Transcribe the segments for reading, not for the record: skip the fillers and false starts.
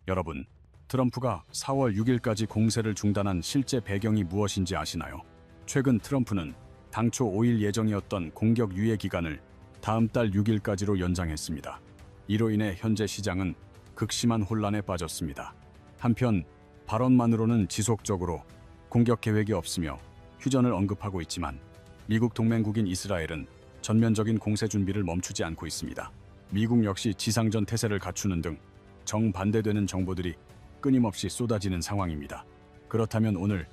여러분, 트럼프가 4월 6일까지 공세를 중단한 실제 배경이 무엇인지 아시나요? 최근 트럼프는 당초 5일 예정이었던 공격 유예 기간을 다음 달 6일까지로 연장했습니다. 이로 인해 현재 시장은 극심한 혼란에 빠졌습니다. 한편 발언만으로는 지속적으로 공격 계획이 없으며 휴전을 언급하고 있지만 미국 동맹국인 이스라엘은 전면적인 공세 준비를 멈추지 않고 있습니다. 미국 역시 지상전 태세를 갖추는 등 정반대되는 정보들이 끊임없이 쏟아지는 상황입니다. 그렇다면 오늘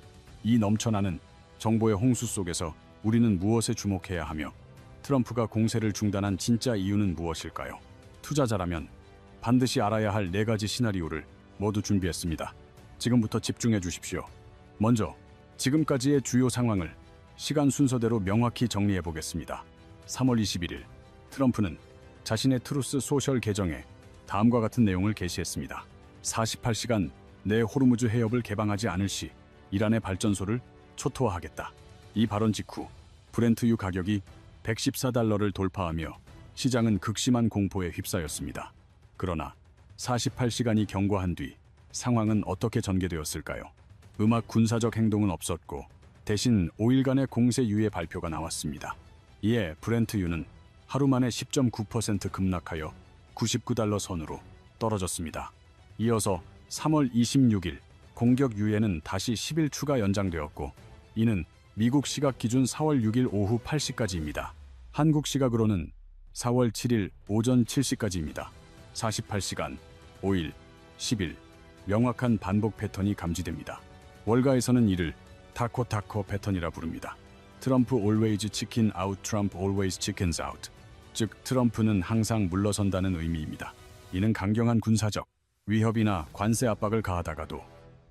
이 넘쳐나는 정보의 홍수 속에서 우리는 무엇에 주목해야 하며 트럼프가 공세를 중단한 진짜 이유는 무엇일까요? 투자자라면 반드시 알아야 할 4가지 시나리오를 모두 준비했습니다. 지금부터 집중해 주십시오. 먼저 지금까지의 주요 상황을 시간 순서대로 명확히 정리해 보겠습니다. 3월 21일 트럼프는 자신의 트루스 소셜 계정에 다음과 같은 내용을 게시했습니다. 48시간 내 호르무즈 해협을 개방하지 않을 시 이란의 발전소를 초토화하겠다. 이 발언 직후 브렌트유 가격이 $114를 돌파하며 시장은 극심한 공포에 휩싸였습니다. 그러나 48시간이 경과한 뒤 상황은 어떻게 전개되었을까요? 음악 군사적 행동은 없었고 대신 5일간의 공세 유예 발표가 나왔습니다. 이에 브렌트유는 하루 만에 10.9% 급락하여 $99 선으로 떨어졌습니다. 이어서 3월 26일 공격 유예는 다시 10일 추가 연장되었고 이는 미국 시각 기준 4월 6일 오후 8시까지입니다. 한국 시각으로는 4월 7일 오전 7시까지입니다. 48시간, 5일, 10일 명확한 반복 패턴이 감지됩니다. 월가에서는 이를 타코 패턴이라 부릅니다. 트럼프 always chicken out, 트럼프 always chickens out. 즉 트럼프는 항상 물러선다는 의미입니다. 이는 강경한 군사적 위협이나 관세 압박을 가하다가도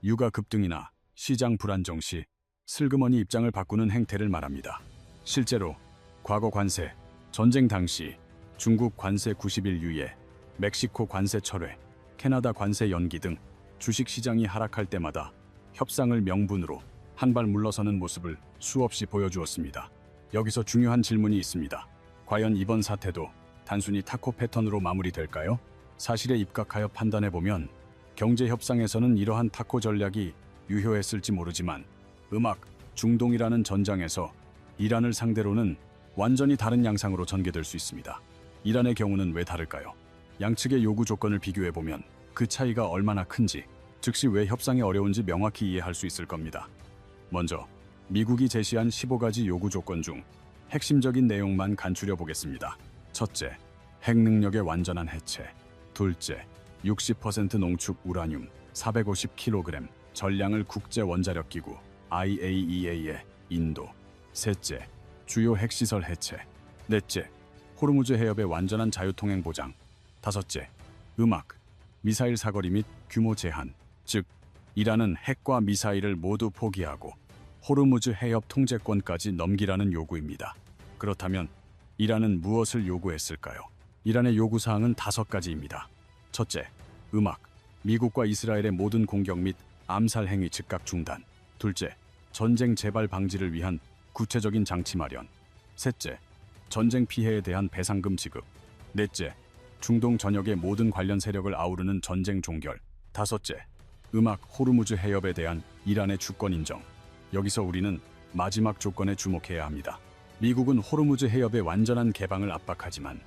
유가 급등이나 시장 불안정 시 슬그머니 입장을 바꾸는 행태를 말합니다. 실제로 과거 관세, 전쟁 당시 중국 관세 90일 유예, 멕시코 관세 철회, 캐나다 관세 연기 등 주식시장이 하락할 때마다 협상을 명분으로 한 발 물러서는 모습을 수없이 보여주었습니다. 여기서 중요한 질문이 있습니다. 과연 이번 사태도 단순히 타코 패턴으로 마무리될까요? 사실에 입각하여 판단해보면 경제협상에서는 이러한 타코 전략이 유효했을지 모르지만 음악, 중동이라는 전장에서 이란을 상대로는 완전히 다른 양상으로 전개될 수 있습니다. 이란의 경우는 왜 다를까요? 양측의 요구 조건을 비교해보면 그 차이가 얼마나 큰지, 즉시 왜 협상이 어려운지 명확히 이해할 수 있을 겁니다. 먼저 미국이 제시한 15가지 요구 조건 중 핵심적인 내용만 간추려 보겠습니다. 첫째, 핵 능력의 완전한 해체. 둘째, 60% 농축 우라늄 450kg 전량을 국제 원자력 기구 IAEA의 인도. 셋째, 주요 핵시설 해체. 넷째, 호르무즈 해협의 완전한 자유통행 보장. 다섯째, 음악, 미사일 사거리 및 규모 제한. 즉, 이란은 핵과 미사일을 모두 포기하고 호르무즈 해협 통제권까지 넘기라는 요구입니다. 그렇다면 이란은 무엇을 요구했을까요? 이란의 요구사항은 5가지입니다. 첫째, 음악, 미국과 이스라엘의 모든 공격 및 암살 행위 즉각 중단. 둘째, 전쟁 재발 방지를 위한 구체적인 장치 마련. 셋째, 전쟁 피해에 대한 배상금 지급. 넷째, 중동 전역의 모든 관련 세력을 아우르는 전쟁 종결. 다섯째, 음악 호르무즈 해협에 대한 이란의 주권 인정. 여기서 우리는 마지막 조건에 주목해야 합니다. 미국은 호르무즈 해협의 완전한 개방을 압박하지만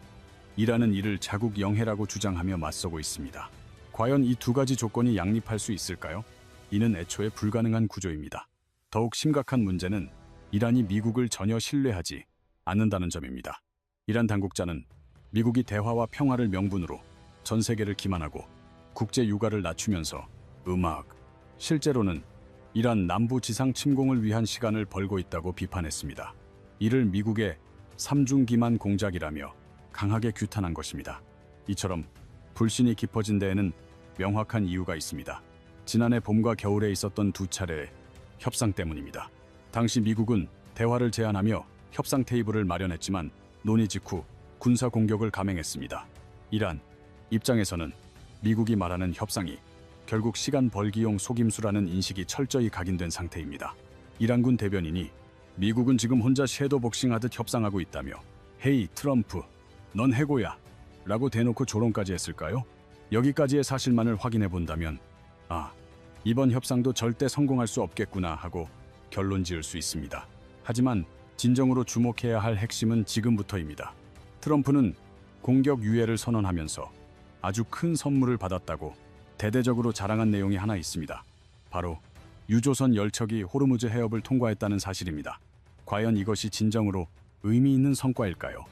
이란은 이를 자국 영해라고 주장하며 맞서고 있습니다. 과연 이 2가지 조건이 양립할 수 있을까요? 이는 애초에 불가능한 구조입니다. 더욱 심각한 문제는 이란이 미국을 전혀 신뢰하지 않는다는 점입니다. 이란 당국자는 미국이 대화와 평화를 명분으로 전 세계를 기만하고 국제 유가를 낮추면서 음악, 실제로는 이란 남부 지상 침공을 위한 시간을 벌고 있다고 비판했습니다. 이를 미국의 삼중 기만 공작이라며 강하게 규탄한 것입니다. 이처럼 불신이 깊어진 데에는 명확한 이유가 있습니다. 지난해 봄과 겨울에 있었던 2차례의 협상 때문입니다. 당시 미국은 대화를 제안하며 협상 테이블을 마련했지만 논의 직후 군사 공격을 감행했습니다. 이란 입장에서는 미국이 말하는 협상이 결국 시간 벌기용 속임수라는 인식이 철저히 각인된 상태입니다. 이란군 대변인이 미국은 지금 혼자 섀도우 복싱하듯 협상하고 있다며 헤이 트럼프, 넌 해고야 라고 대놓고 조롱까지 했을까요? 여기까지의 사실만을 확인해 본다면 이번 협상도 절대 성공할 수 없겠구나 하고 결론 지을 수 있습니다. 하지만 진정으로 주목해야 할 핵심은 지금부터입니다. 트럼프는 공격 유예를 선언하면서 아주 큰 선물을 받았다고 대대적으로 자랑한 내용이 하나 있습니다. 바로 유조선 열척이 호르무즈 해협을 통과했다는 사실입니다. 과연 이것이 진정으로 의미 있는 성과일까요?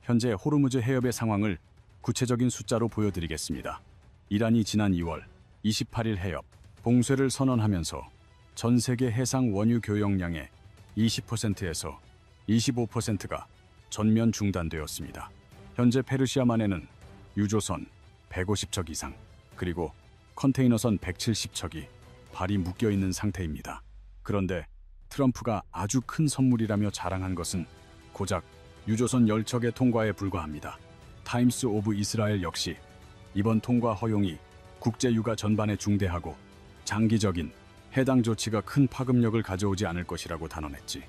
현재 호르무즈 해협의 상황을 구체적인 숫자로 보여드리겠습니다. 이란이 지난 2월 28일 해협 봉쇄를 선언하면서 전 세계 해상 원유 교역량의 20%에서 25%가 전면 중단되었습니다. 현재 페르시아만에는 유조선 150척 이상 그리고 컨테이너선 170척이 발이 묶여 있는 상태입니다. 그런데 트럼프가 아주 큰 선물이라며 자랑한 것은 고작 유조선 10척의 통과에 불과합니다. 타임스 오브 이스라엘 역시 이번 통과 허용이 국제 육아 전반에 중대하고 장기적인 해당 조치가 큰 파급력을 가져오지 않을 것이라고 단언했지.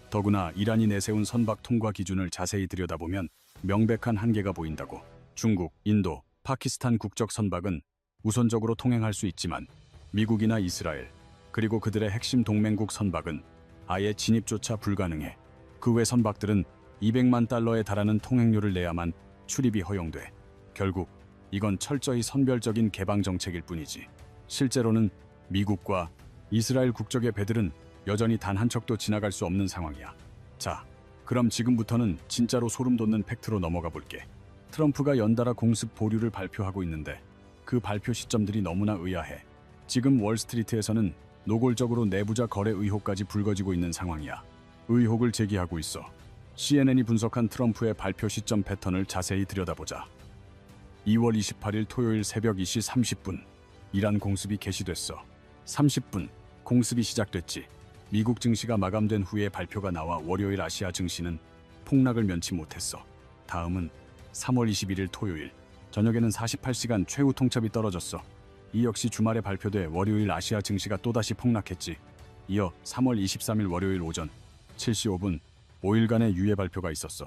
더구나 이란이 내세운 선박 통과 기준을 자세히 들여다보면 명백한 한계가 보인다고. 중국, 인도, 파키스탄 국적 선박은 우선적으로 통행할 수 있지만 미국이나 이스라엘, 그리고 그들의 핵심 동맹국 선박은 아예 진입조차 불가능해. 그 외 선박들은 200만 달러에 달하는 통행료를 내야만 출입이 허용돼. 결국 이건 철저히 선별적인 개방 정책일 뿐이지. 실제로는 미국과 이스라엘 국적의 배들은 여전히 단 한 척도 지나갈 수 없는 상황이야. 자, 그럼 지금부터는 진짜로 소름 돋는 팩트로 넘어가 볼게. 트럼프가 연달아 공습 보류를 발표하고 있는데 그 발표 시점들이 너무나 의아해. 지금 월스트리트에서는 노골적으로 내부자 거래 의혹까지 불거지고 있는 상황이야. 의혹을 제기하고 있어. CNN이 분석한 트럼프의 발표 시점 패턴을 자세히 들여다보자. 2월 28일 토요일 새벽 2시 30분 이란 공습이 개시됐어. 30분 공습이 시작됐지. 미국 증시가 마감된 후에 발표가 나와 월요일 아시아 증시는 폭락을 면치 못했어. 다음은 3월 21일 토요일 저녁에는 48시간 최후 통첩이 떨어졌어. 이 역시 주말에 발표돼 월요일 아시아 증시가 또다시 폭락했지. 이어 3월 23일 월요일 오전 7시 5분 5일간의 유예 발표가 있었어.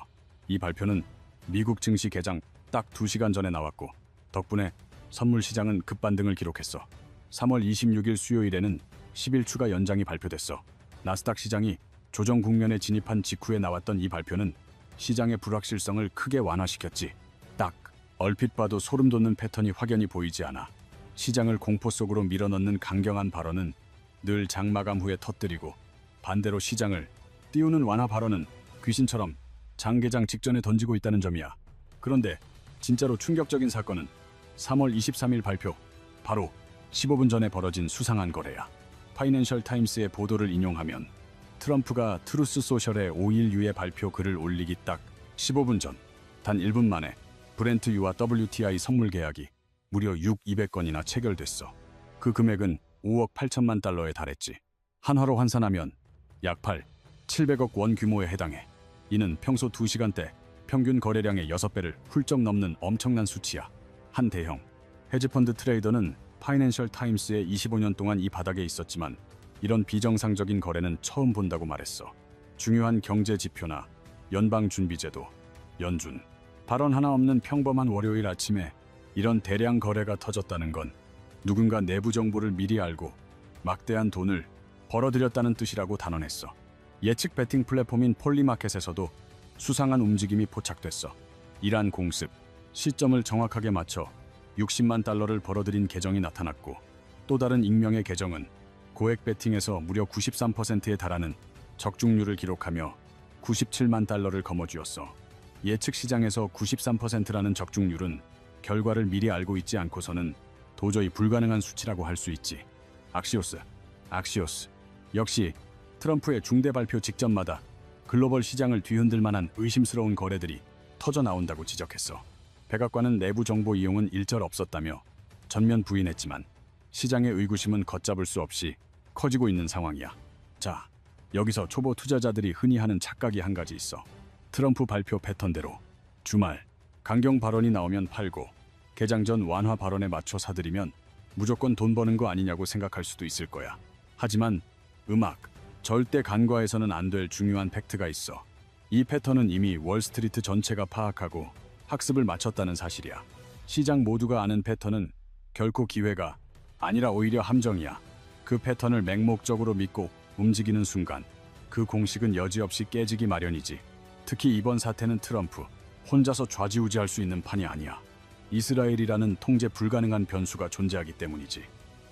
이 발표는 미국 증시 개장 딱 2시간 전에 나왔고 덕분에 선물 시장은 급반등을 기록했어. 3월 26일 수요일에는 10일 추가 연장이 발표됐어. 나스닥 시장이 조정 국면에 진입한 직후에 나왔던 이 발표는 시장의 불확실성을 크게 완화시켰지. 딱 얼핏 봐도 소름 돋는 패턴이 확연히 보이지 않아. 시장을 공포 속으로 밀어넣는 강경한 발언은 늘 장마감 후에 터뜨리고 반대로 시장을 띄우는 완화 발언은 귀신처럼 장 개장 직전에 던지고 있다는 점이야. 그런데 진짜로 충격적인 사건은 3월 23일 발표, 바로 15분 전에 벌어진 수상한 거래야. 파이낸셜 타임스의 보도를 인용하면 트럼프가 트루스 소셜에 5일 유예 발표 글을 올리기 딱 15분 전, 단 1분 만에 브렌트유와 WTI 선물 계약이 무려 200건이나 체결됐어. 그 금액은 5억 8천만 달러에 달했지. 한화로 환산하면 약 700억 원 규모에 해당해. 이는 평소 2시간대 평균 거래량의 6배를 훌쩍 넘는 엄청난 수치야. 한 대형 헤지펀드 트레이더는 파이낸셜 타임스에 25년 동안 이 바닥에 있었지만 이런 비정상적인 거래는 처음 본다고 말했어. 중요한 경제 지표나 연방준비제도, 연준, 발언 하나 없는 평범한 월요일 아침에 이런 대량 거래가 터졌다는 건 누군가 내부 정보를 미리 알고 막대한 돈을 벌어들였다는 뜻이라고 단언했어. 예측 베팅 플랫폼인 폴리마켓에서도 수상한 움직임이 포착됐어. 이란 공습 시점을 정확하게 맞춰 60만 달러를 벌어들인 계정이 나타났고 또 다른 익명의 계정은 고액 베팅에서 무려 93%에 달하는 적중률을 기록하며 97만 달러를 거머쥐었어. 예측 시장에서 93%라는 적중률은 결과를 미리 알고 있지 않고서는 도저히 불가능한 수치라고 할 수 있지. 악시오스 역시 트럼프의 중대 발표 직전마다 글로벌 시장을 뒤흔들 만한 의심스러운 거래들이 터져 나온다고 지적했어. 백악관은 내부 정보 이용은 일절 없었다며 전면 부인했지만 시장의 의구심은 걷잡을 수 없이 커지고 있는 상황이야. 자, 여기서 초보 투자자들이 흔히 하는 착각이 한 가지 있어. 트럼프 발표 패턴대로 주말 강경 발언이 나오면 팔고 개장 전 완화 발언에 맞춰 사들이면 무조건 돈 버는 거 아니냐고 생각할 수도 있을 거야. 하지만 절대 간과해서는 안 될 중요한 팩트가 있어. 이 패턴은 이미 월스트리트 전체가 파악하고 학습을 마쳤다는 사실이야. 시장 모두가 아는 패턴은 결코 기회가 아니라 오히려 함정이야. 그 패턴을 맹목적으로 믿고 움직이는 순간 그 공식은 여지없이 깨지기 마련이지. 특히 이번 사태는 트럼프 혼자서 좌지우지할 수 있는 판이 아니야. 이스라엘이라는 통제 불가능한 변수가 존재하기 때문이지.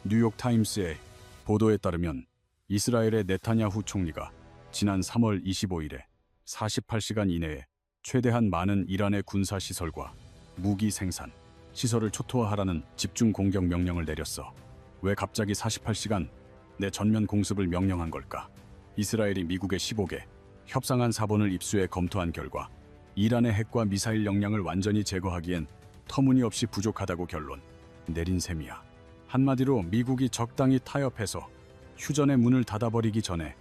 뉴욕타임스의 보도에 따르면 이스라엘의 네타냐후 총리가 지난 3월 25일에 48시간 이내에 최대한 많은 이란의 군사시설과 무기 생산, 시설을 초토화하라는 집중 공격 명령을 내렸어. 왜 갑자기 48시간 내 전면 공습을 명령한 걸까? 이스라엘이 미국의 15개 협상한 사본을 입수해 검토한 결과 이란의 핵과 미사일 역량을 완전히 제거하기엔 터무니없이 부족하다고 결론 내린 셈이야. 한마디로 미국이 적당히 타협해서 휴전의 문을 닫아버리기 전에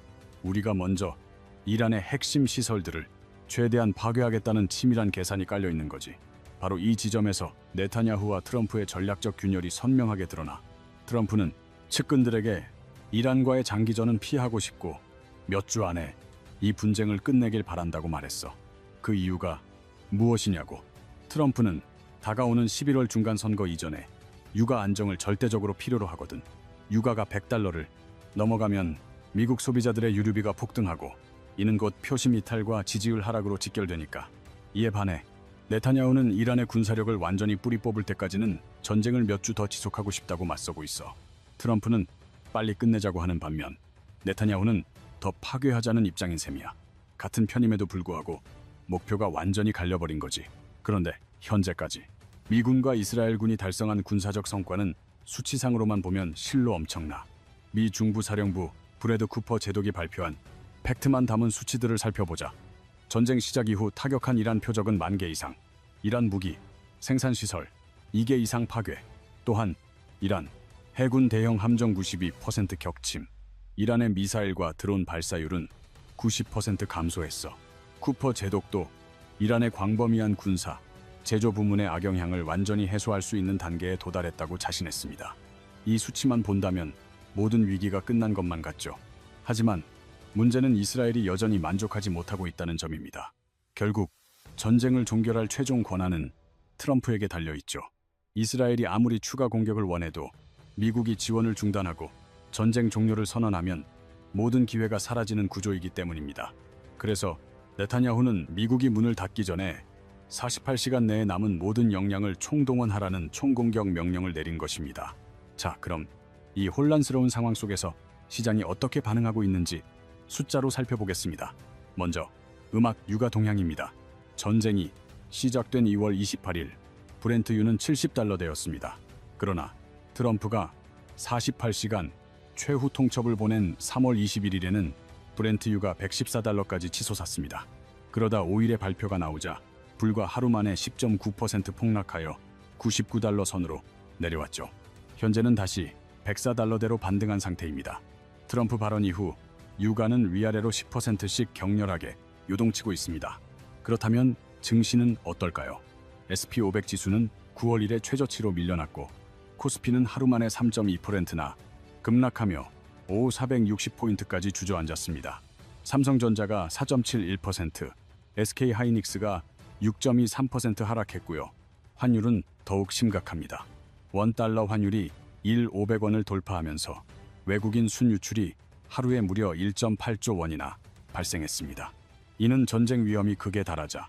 우리가 먼저 이란의 핵심 시설들을 최대한 파괴하겠다는 치밀한 계산이 깔려 있는 거지. 바로 이 지점에서 네타냐후와 트럼프의 전략적 균열이 선명하게 드러나. 트럼프는 측근들에게 이란과의 장기전은 피하고 싶고 몇 주 안에 이 분쟁을 끝내길 바란다고 말했어. 그 이유가 무엇이냐고. 트럼프는 다가오는 11월 중간 선거 이전에 유가 안정을 절대적으로 필요로 하거든. 유가가 $100를 넘어가면 미국 소비자들의 유류비가 폭등하고 이는 곧 표심 이탈과 지지율 하락으로 직결되니까. 이에 반해 네타냐후는 이란의 군사력을 완전히 뿌리 뽑을 때까지는 전쟁을 몇 주 더 지속하고 싶다고 맞서고 있어. 트럼프는 빨리 끝내자고 하는 반면 네타냐후는 더 파괴하자는 입장인 셈이야. 같은 편임에도 불구하고 목표가 완전히 갈려버린 거지. 그런데 현재까지 미군과 이스라엘군이 달성한 군사적 성과는 수치상으로만 보면 실로 엄청나. 미 중부사령부 브래드 쿠퍼 제독이 발표한 팩트만 담은 수치들을 살펴보자. 전쟁 시작 이후 타격한 이란 표적은 10,000개 이상, 이란 무기, 생산시설 2개 이상 파괴, 또한 이란 해군 대형 함정 92% 격침, 이란의 미사일과 드론 발사율은 90% 감소했어. 쿠퍼 제독도 이란의 광범위한 군사, 제조 부문의 악영향을 완전히 해소할 수 있는 단계에 도달했다고 자신했습니다. 이 수치만 본다면 모든 위기가 끝난 것만 같죠. 하지만 문제는 이스라엘이 여전히 만족하지 못하고 있다는 점입니다. 결국 전쟁을 종결할 최종 권한은 트럼프에게 달려있죠. 이스라엘이 아무리 추가 공격을 원해도 미국이 지원을 중단하고 전쟁 종료를 선언하면 모든 기회가 사라지는 구조이기 때문입니다. 그래서 네타냐후는 미국이 문을 닫기 전에 48시간 내에 남은 모든 역량을 총동원하라는 총공격 명령을 내린 것입니다. 자, 그럼 이 혼란스러운 상황 속에서 시장이 어떻게 반응하고 있는지 숫자로 살펴보겠습니다. 먼저 음악 유가 동향입니다. 전쟁이 시작된 2월 28일 브렌트유는 $70되었습니다. 그러나 트럼프가 48시간 최후 통첩을 보낸 3월 21일에는 브렌트유가 $114까지 치솟았습니다. 그러다 5일에 발표가 나오자 불과 하루 만에 10.9% 폭락하여 $99 선으로 내려왔죠. 현재는 다시 $104대로 반등한 상태입니다. 트럼프 발언 이후 유가는 위아래로 10%씩 격렬하게 요동치고 있습니다. 그렇다면 증시는 어떨까요? SP500 지수는 9월 1일 최저치로 밀려났고 코스피는 하루 만에 3.2%나 급락하며 오후 460포인트까지 주저앉았습니다. 삼성전자가 4.71%, SK하이닉스가 6.23% 하락했고요. 환율은 더욱 심각합니다. 원달러 환율이 1,500원을 돌파하면서 외국인 순유출이 하루에 무려 1.8조 원이나 발생했습니다. 이는 전쟁 위험이 극에 달하자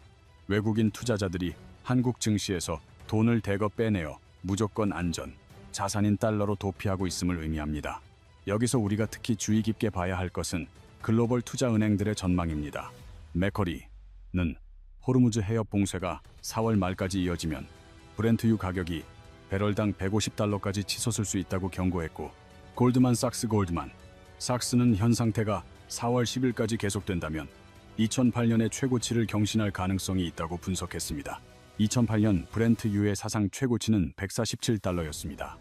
외국인 투자자들이 한국 증시에서 돈을 대거 빼내어 무조건 안전, 자산인 달러로 도피하고 있음을 의미합니다. 여기서 우리가 특히 주의 깊게 봐야 할 것은 글로벌 투자은행들의 전망입니다. 맥커리는 호르무즈 해협 봉쇄가 4월 말까지 이어지면 브렌트유 가격이 배럴당 $150까지 치솟을 수 있다고 경고했고, 골드만삭스는 현 상태가 4월 10일까지 계속된다면 2008년의 최고치를 경신할 가능성이 있다고 분석했습니다. 2008년 브렌트유의 사상 최고치는 $147였습니다.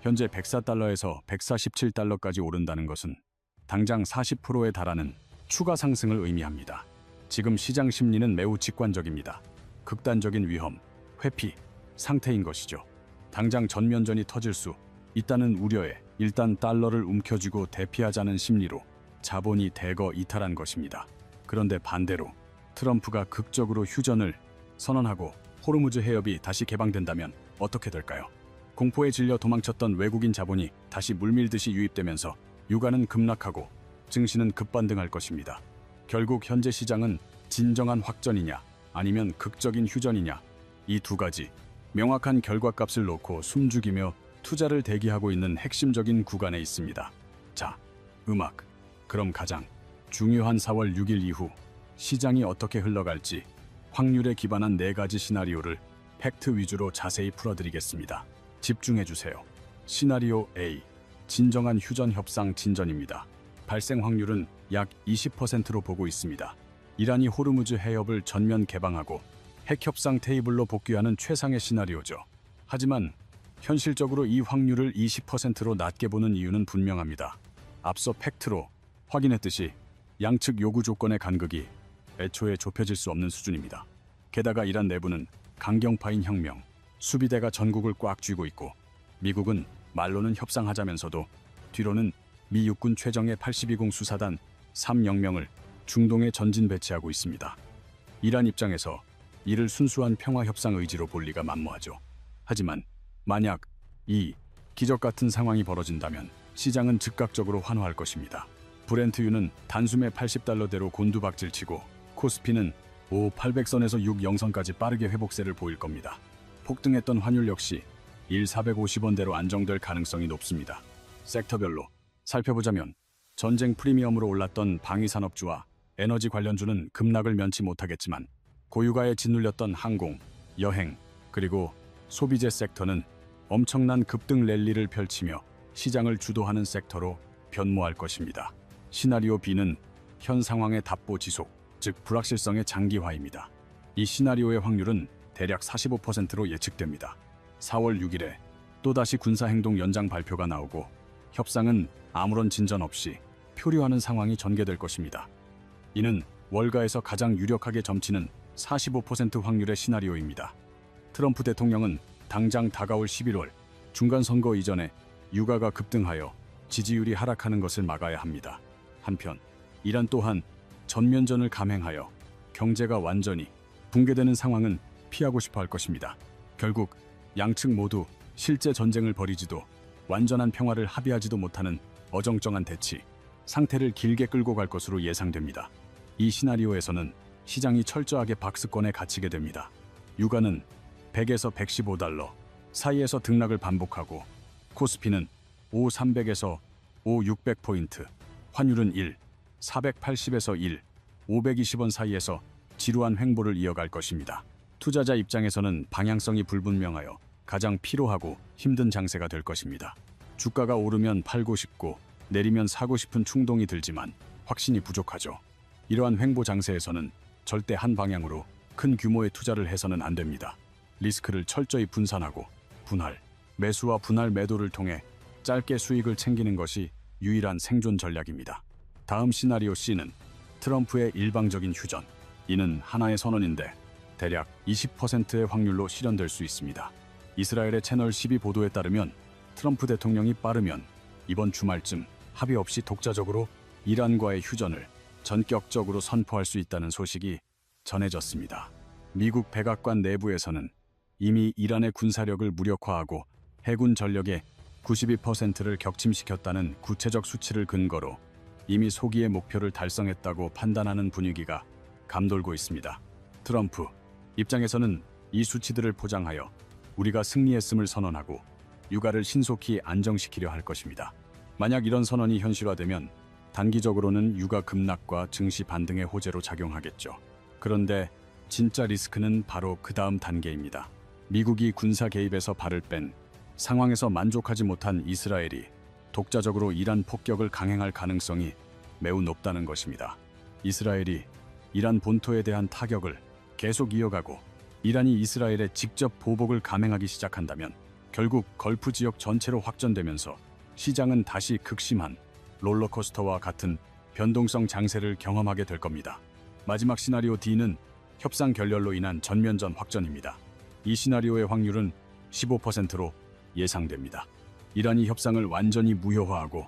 현재 $104에서 $147까지 오른다는 것은 당장 40%에 달하는 추가 상승을 의미합니다. 지금 시장 심리는 매우 직관적입니다. 극단적인 위험, 회피 상태인 것이죠. 당장 전면전이 터질 수 있다는 우려에 일단 달러를 움켜쥐고 대피하자는 심리로 자본이 대거 이탈한 것입니다. 그런데 반대로 트럼프가 극적으로 휴전을 선언하고 호르무즈 해협이 다시 개방된다면 어떻게 될까요? 공포에 질려 도망쳤던 외국인 자본이 다시 물밀듯이 유입되면서 유가는 급락하고 증시는 급반등할 것입니다. 결국 현재 시장은 진정한 확전이냐 아니면 극적인 휴전이냐, 이 두 가지 명확한 결과값을 놓고 숨죽이며 투자를 대기하고 있는 핵심적인 구간에 있습니다. 자, 음악. 그럼 가장 중요한 4월 6일 이후 시장이 어떻게 흘러갈지 확률에 기반한 4가지 시나리오를 팩트 위주로 자세히 풀어드리겠습니다. 집중해주세요. 시나리오 A. 진정한 휴전 협상 진전입니다. 발생 확률은 약 20%로 보고 있습니다. 이란이 호르무즈 해협을 전면 개방하고 핵협상 테이블로 복귀하는 최상의 시나리오죠. 하지만 현실적으로 이 확률을 20%로 낮게 보는 이유는 분명합니다. 앞서 팩트로 확인했듯이 양측 요구 조건의 간극이 애초에 좁혀질 수 없는 수준입니다. 게다가 이란 내부는 강경파인 혁명, 수비대가 전국을 꽉 쥐고 있고 미국은 말로는 협상하자면서도 뒤로는 미 육군 최정예 82공 수사단 3영명을 중동에 전진 배치하고 있습니다. 이란 입장에서 이를 순수한 평화협상 의지로 볼 리가 만무하죠. 하지만 만약 이 기적 같은 상황이 벌어진다면 시장은 즉각적으로 환호할 것입니다. 브렌트유는 단숨에 $80대로 곤두박질치고 코스피는 800선에서 60선까지 빠르게 회복세를 보일 겁니다. 폭등했던 환율 역시 450원대로 안정될 가능성이 높습니다. 섹터별로 살펴보자면 전쟁 프리미엄으로 올랐던 방위산업주와 에너지 관련주는 급락을 면치 못하겠지만 고유가에 짓눌렸던 항공, 여행, 그리고 소비재 섹터는 엄청난 급등 랠리를 펼치며 시장을 주도하는 섹터로 변모할 것입니다. 시나리오 B는 현 상황의 답보 지속, 즉 불확실성의 장기화입니다. 이 시나리오의 확률은 대략 45%로 예측됩니다. 4월 6일에 또다시 군사행동 연장 발표가 나오고 협상은 아무런 진전 없이 표류하는 상황이 전개될 것입니다. 이는 월가에서 가장 유력하게 점치는 45% 확률의 시나리오입니다. 트럼프 대통령은 당장 다가올 11월 중간선거 이전에 유가가 급등하여 지지율이 하락하는 것을 막아야 합니다. 한편 이란 또한 전면전을 감행하여 경제가 완전히 붕괴되는 상황은 피하고 싶어 할 것입니다. 결국 양측 모두 실제 전쟁을 벌이지도 완전한 평화를 합의하지도 못하는 어정쩡한 대치 상태를 길게 끌고 갈 것으로 예상됩니다. 이 시나리오에서는 시장이 철저하게 박스권에 갇히게 됩니다. 유가는 100에서 115달러 사이에서 등락을 반복하고 코스피는 5300에서 5600포인트, 환율은 480에서 520원 사이에서 지루한 횡보를 이어갈 것입니다. 투자자 입장에서는 방향성이 불분명하여 가장 피로하고 힘든 장세가 될 것입니다. 주가가 오르면 팔고 싶고 내리면 사고 싶은 충동이 들지만 확신이 부족하죠. 이러한 횡보 장세에서는 절대 한 방향으로 큰 규모의 투자를 해서는 안 됩니다. 리스크를 철저히 분산하고 분할, 매수와 분할 매도를 통해 짧게 수익을 챙기는 것이 유일한 생존 전략입니다. 다음 시나리오 C는 트럼프의 일방적인 휴전. 이는 하나의 선언인데 대략 20%의 확률로 실현될 수 있습니다. 이스라엘의 채널 12 보도에 따르면 트럼프 대통령이 빠르면 이번 주말쯤 합의 없이 독자적으로 이란과의 휴전을 전격적으로 선포할 수 있다는 소식이 전해졌습니다. 미국 백악관 내부에서는 이미 이란의 군사력을 무력화하고 해군 전력의 92%를 격침시켰다는 구체적 수치를 근거로 이미 소기의 목표를 달성했다고 판단하는 분위기가 감돌고 있습니다. 트럼프 입장에서는 이 수치들을 포장하여 우리가 승리했음을 선언하고 유가를 신속히 안정시키려 할 것입니다. 만약 이런 선언이 현실화되면 단기적으로는 유가 급락과 증시 반등의 호재로 작용하겠죠. 그런데 진짜 리스크는 바로 그 다음 단계입니다. 미국이 군사 개입에서 발을 뺀 상황에서 만족하지 못한 이스라엘이 독자적으로 이란 폭격을 강행할 가능성이 매우 높다는 것입니다. 이스라엘이 이란 본토에 대한 타격을 계속 이어가고 이란이 이스라엘에 직접 보복을 감행하기 시작한다면 결국 걸프 지역 전체로 확전되면서 시장은 다시 극심한 롤러코스터와 같은 변동성 장세를 경험하게 될 겁니다. 마지막 시나리오 D는 협상 결렬로 인한 전면전 확전입니다. 이 시나리오의 확률은 15%로 예상됩니다. 이란이 협상을 완전히 무효화하고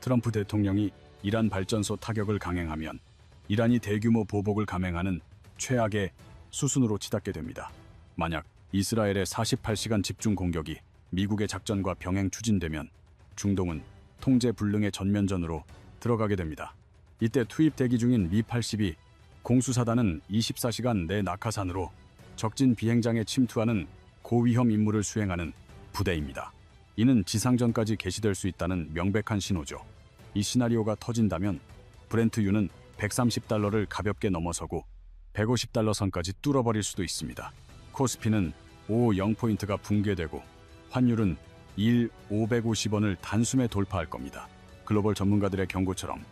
트럼프 대통령이 이란 발전소 타격을 강행하면 이란이 대규모 보복을 감행하는 최악의 수순으로 치닫게 됩니다. 만약 이스라엘의 48시간 집중 공격이 미국의 작전과 병행 추진되면 중동은 통제 불능의 전면전으로 들어가게 됩니다. 이때 투입 대기 중인 미-82 공수사단은 24시간 내 낙하산으로 적진 비행장에 침투하는 고위험 임무를 수행하는 부대입니다. 이는 지상전까지 개시될 수 있다는 명백한 신호죠. 이 시나리오가 터진다면 브렌트유는 130달러를 가볍게 넘어서고 150달러 선까지 뚫어버릴 수도 있습니다. 코스피는 0포인트가 붕괴되고 환율은 550원을 단숨에 돌파할 겁니다. 글로벌 전문가들의 경고처럼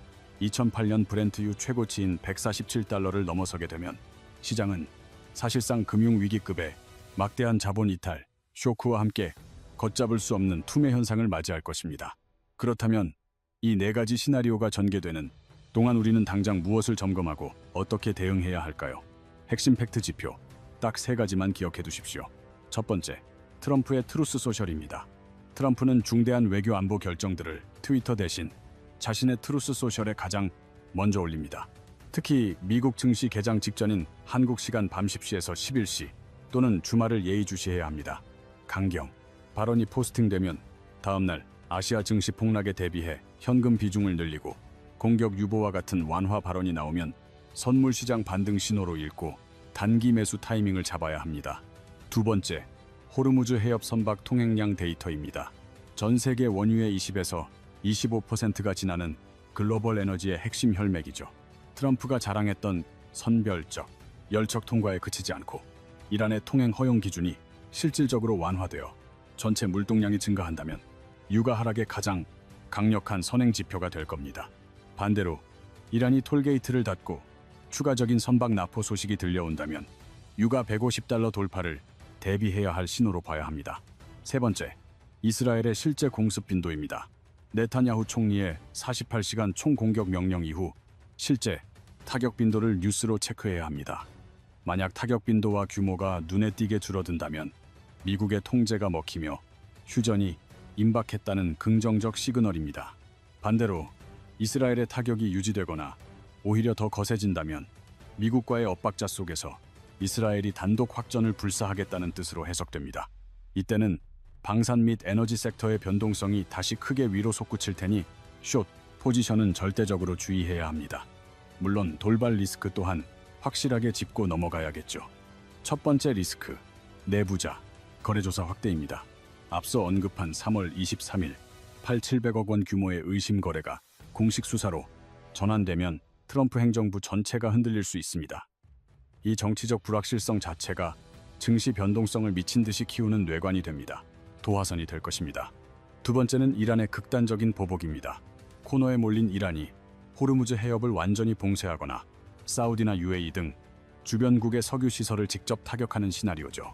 2008년 브렌트유 최고치인 147달러를 넘어서게 되면 시장은 사실상 금융위기급의 막대한 자본 이탈, 쇼크와 함께 걷잡을 수 없는 투매 현상을 맞이할 것입니다. 그렇다면 이 네 가지 시나리오가 전개되는 동안 우리는 당장 무엇을 점검하고 어떻게 대응해야 할까요? 핵심 팩트 지표, 딱 세 가지만 기억해 두십시오. 첫 번째, 트럼프의 트루스 소셜입니다. 트럼프는 중대한 외교 안보 결정들을 트위터 대신 자신의 트루스 소셜에 가장 먼저 올립니다. 특히 미국 증시 개장 직전인 한국 시간 밤 10시에서 11시 또는 주말을 예의주시해야 합니다. 강경, 발언이 포스팅되면 다음날 아시아 증시 폭락에 대비해 현금 비중을 늘리고 공격 유보와 같은 완화 발언이 나오면 선물 시장 반등 신호로 읽고 단기 매수 타이밍을 잡아야 합니다. 두 번째, 호르무즈 해협 선박 통행량 데이터입니다. 전 세계 원유의 20에서 25%가 지나는 글로벌 에너지의 핵심 혈맥이죠. 트럼프가 자랑했던 선별적, 열척 통과에 그치지 않고 이란의 통행 허용 기준이 실질적으로 완화되어 전체 물동량이 증가한다면 유가 하락의 가장 강력한 선행 지표가 될 겁니다. 반대로 이란이 톨게이트를 닫고 추가적인 선박 납포 소식이 들려온다면 유가 150달러 돌파를 대비해야 할 신호로 봐야 합니다. 세 번째, 이스라엘의 실제 공습 빈도입니다. 네타냐후 총리의 48시간 총공격 명령 이후 실제 타격 빈도를 뉴스로 체크해야 합니다. 만약 타격 빈도와 규모가 눈에 띄게 줄어든다면 미국의 통제가 먹히며 휴전이 임박했다는 긍정적 시그널입니다. 반대로 이스라엘의 타격이 유지되거나 오히려 더 거세진다면 미국과의 엇박자 속에서 이스라엘이 단독 확전을 불사하겠다는 뜻으로 해석됩니다. 이때는 방산 및 에너지 섹터의 변동성이 다시 크게 위로 솟구칠 테니 숏 포지션은 절대적으로 주의해야 합니다. 물론 돌발 리스크 또한 확실하게 짚고 넘어가야겠죠. 첫 번째 리스크, 내부자 거래조사 확대입니다. 앞서 언급한 3월 23일 8,700억 원 규모의 의심 거래가 공식 수사로 전환되면 트럼프 행정부 전체가 흔들릴 수 있습니다. 이 정치적 불확실성 자체가 증시 변동성을 미친 듯이 키우는 뇌관이 됩니다. 도화선이 될 것입니다. 두 번째는 이란의 극단적인 보복입니다. 코너에 몰린 이란이 호르무즈 해협을 완전히 봉쇄하거나 사우디나 UAE 등 주변국의 석유 시설을 직접 타격하는 시나리오죠.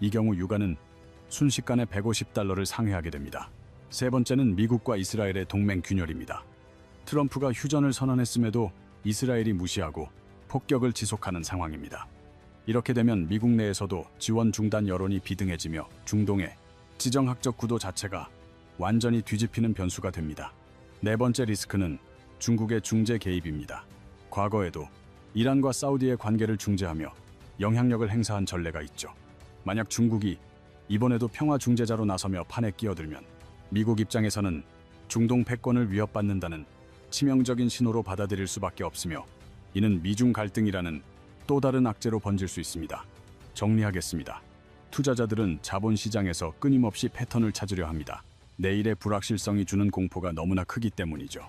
이 경우 유가는 순식간에 150달러를 상회하게 됩니다. 세 번째는 미국과 이스라엘의 동맹 균열입니다. 트럼프가 휴전을 선언했음에도 이스라엘이 무시하고 폭격을 지속하는 상황입니다. 이렇게 되면 미국 내에서도 지원 중단 여론이 비등해지며 중동의 지정학적 구도 자체가 완전히 뒤집히는 변수가 됩니다. 네 번째 리스크는 중국의 중재 개입입니다. 과거에도 이란과 사우디의 관계를 중재하며 영향력을 행사한 전례가 있죠. 만약 중국이 이번에도 평화 중재자로 나서며 판에 끼어들면 미국 입장에서는 중동 패권을 위협받는다는 치명적인 신호로 받아들일 수밖에 없으며 이는 미중 갈등이라는 또 다른 악재로 번질 수 있습니다. 정리하겠습니다. 투자자들은 자본시장에서 끊임없이 패턴을 찾으려 합니다. 내일의 불확실성이 주는 공포가 너무나 크기 때문이죠.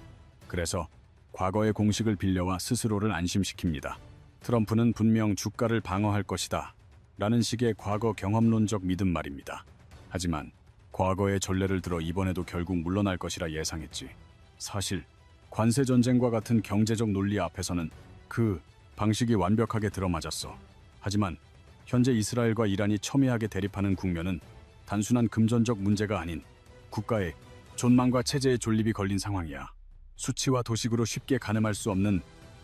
그래서 과거의 공식을 빌려와 스스로를 안심시킵니다. 트럼프는 분명 주가를 방어할 것이다 라는 식의 과거 경험론적 믿음 말입니다. 하지만 과거의 전례를 들어 이번에도 결국 물러날 것이라 예상했지. 사실 관세 전쟁과 같은 경제적 논리 앞에서는 그 방식이 완벽하게 들어맞았어. 하지만 현재 이스라엘과 이란이 첨예하게 대립하는 국면은 단순한 금전적 문제가 아닌 국가의 존망과 체제의 존립이 걸린 상황이야. 수치와 도식으로 쉽게 가늠할 수 없는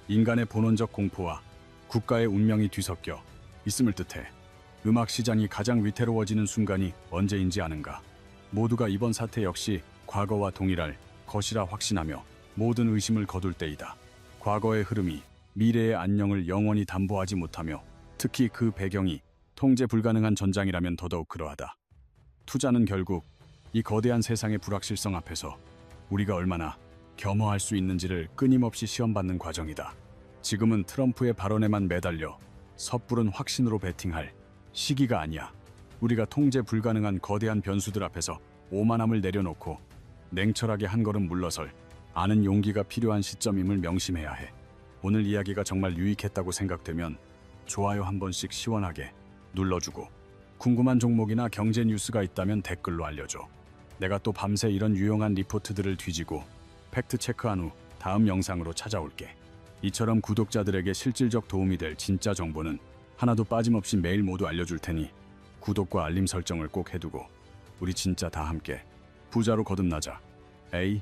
인간의 본원적 공포와 국가의 운명이 뒤섞여 있음을 뜻해. 음악 시장이 가장 위태로워지는 순간이 언제인지 아는가? 모두가 이번 사태 역시 과거와 동일할 것이라 확신하며 모든 의심을 거둘 때이다. 과거의 흐름이 미래의 안녕을 영원히 담보하지 못하며 특히 그 배경이 통제 불가능한 전장이라면 더더욱 그러하다. 투자는 결국 이 거대한 세상의 불확실성 앞에서 우리가 얼마나 겸허할 수 있는지를 끊임없이 시험받는 과정이다. 지금은 트럼프의 발언에만 매달려 섣부른 확신으로 베팅할 시기가 아니야. 우리가 통제 불가능한 거대한 변수들 앞에서 오만함을 내려놓고 냉철하게 한 걸음 물러설 아는 용기가 필요한 시점임을 명심해야 해. 오늘 이야기가 정말 유익했다고 생각되면 좋아요 한 번씩 시원하게 눌러주고, 궁금한 종목이나 경제 뉴스가 있다면 댓글로 알려줘. 내가 또 밤새 이런 유용한 리포트들을 뒤지고 팩트 체크한 후 다음 영상으로 찾아올게. 이처럼 구독자들에게 실질적 도움이 될 진짜 정보는 하나도 빠짐없이 매일 모두 알려줄 테니 구독과 알림 설정을 꼭 해두고 우리 진짜 다 함께 부자로 거듭나자. 에이.